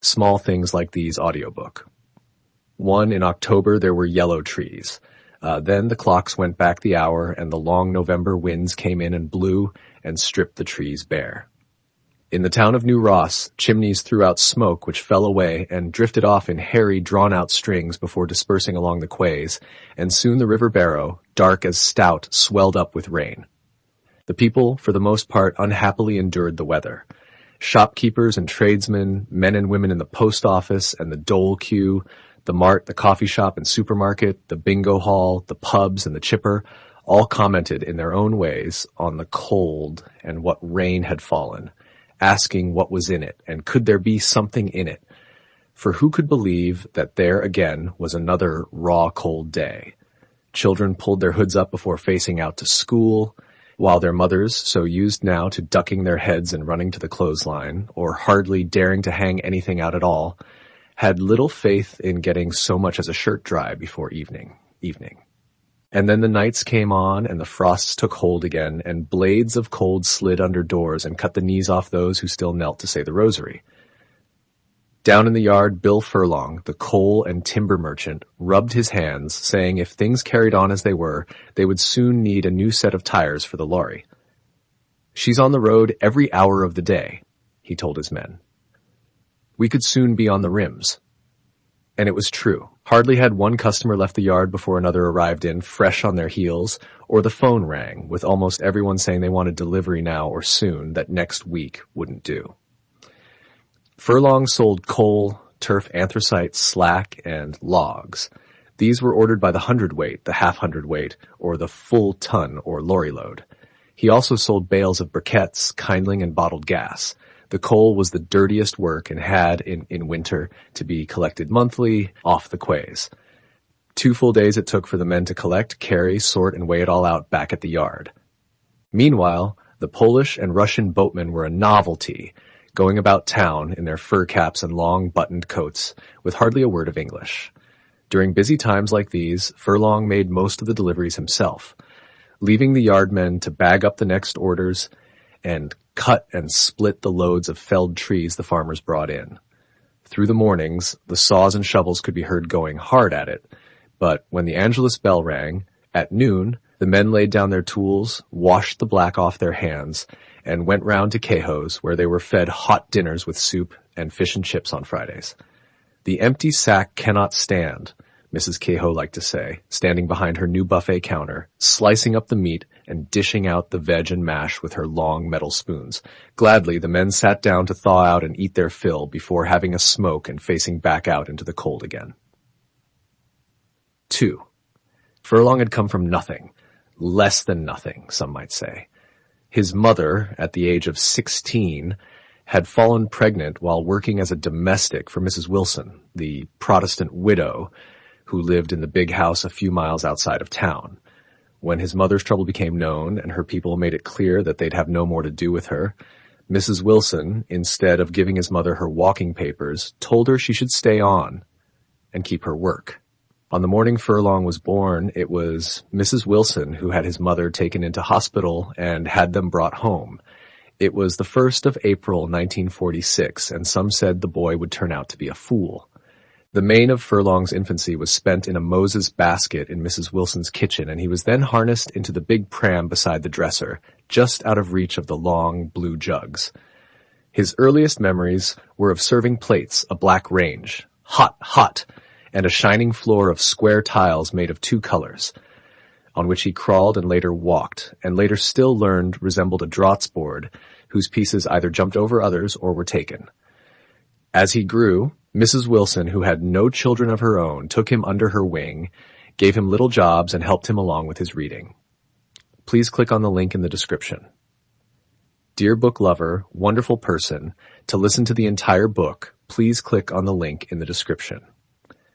Small things like these audiobook. One, in October, there were yellow trees. Then the clocks went back the hour, and the long November winds came in and blew and stripped the trees bare. In the town of New Ross, chimneys threw out smoke which fell away and drifted off in hairy, drawn-out strings before dispersing along the quays, and soon the River Barrow, dark as stout, swelled up with rain. The people, for the most part, unhappily endured the weather. Shopkeepers and tradesmen, men and women in the post office and the dole queue, the mart, the coffee shop and supermarket, the bingo hall, the pubs and the chipper, all commented in their own ways on the cold and what rain had fallen, asking what was in it, and could there be something in it? For who could believe that there again was another raw, cold day? Children pulled their hoods up before facing out to school, while their mothers, so used now to ducking their heads and running to the clothesline, or hardly daring to hang anything out at all, had little faith in getting so much as a shirt dry before evening. And then the nights came on, and the frosts took hold again, and blades of cold slid under doors and cut the knees off those who still knelt to say the rosary. Down in the yard, Bill Furlong, the coal and timber merchant, rubbed his hands, saying if things carried on as they were, they would soon need a new set of tires for the lorry. "She's on the road every hour of the day," he told his men. "We could soon be on the rims." And it was true. Hardly had one customer left the yard before another arrived in, fresh on their heels, or the phone rang, with almost everyone saying they wanted delivery now or soon, that next week wouldn't do. Furlong sold coal, turf anthracite, slack, and logs. These were ordered by the hundredweight, the half-hundredweight, or the full ton or lorry load. He also sold bales of briquettes, kindling, and bottled gas. The coal was the dirtiest work and had, in winter, to be collected monthly off the quays. 2 full days it took for the men to collect, carry, sort, and weigh it all out back at the yard. Meanwhile, the Polish and Russian boatmen were a novelty, going about town in their fur caps and long buttoned coats, with hardly a word of English. During busy times like these, Furlong made most of the deliveries himself, leaving the yardmen to bag up the next orders and cut and split the loads of felled trees the farmers brought in. Through the mornings, the saws and shovels could be heard going hard at it, but when the Angelus bell rang, at noon, the men laid down their tools, washed the black off their hands, and went round to Kehoe's, where they were fed hot dinners with soup and fish and chips on Fridays. "The empty sack cannot stand," Mrs. Kehoe liked to say, standing behind her new buffet counter, slicing up the meat and dishing out the veg and mash with her long metal spoons. Gladly, the men sat down to thaw out and eat their fill before having a smoke and facing back out into the cold again. 2. Furlong had come from nothing, less than nothing, some might say. His mother, at the age of 16, had fallen pregnant while working as a domestic for Mrs. Wilson, the Protestant widow who lived in the big house a few miles outside of town. When his mother's trouble became known and her people made it clear that they'd have no more to do with her, Mrs. Wilson, instead of giving his mother her walking papers, told her she should stay on and keep her work. On the morning Furlong was born, it was Mrs. Wilson who had his mother taken into hospital and had them brought home. It was the 1st of April, 1946, and some said the boy would turn out to be a fool. The main of Furlong's infancy was spent in a Moses basket in Mrs. Wilson's kitchen, and he was then harnessed into the big pram beside the dresser, just out of reach of the long blue jugs. His earliest memories were of serving plates, a black range, hot, and a shining floor of square tiles made of 2 colors, on which he crawled and later walked, and later still learned resembled a draughts board, whose pieces either jumped over others or were taken. As he grew, Mrs. Wilson, who had no children of her own, took him under her wing, gave him little jobs, and helped him along with his reading. Please click on the link in the description. Dear book lover, wonderful person, to listen to the entire book, please click on the link in the description.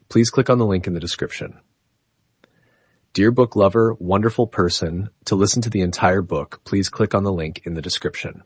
Please click on the link in the description. Dear book lover, wonderful person, to listen to the entire book, please click on the link in the description.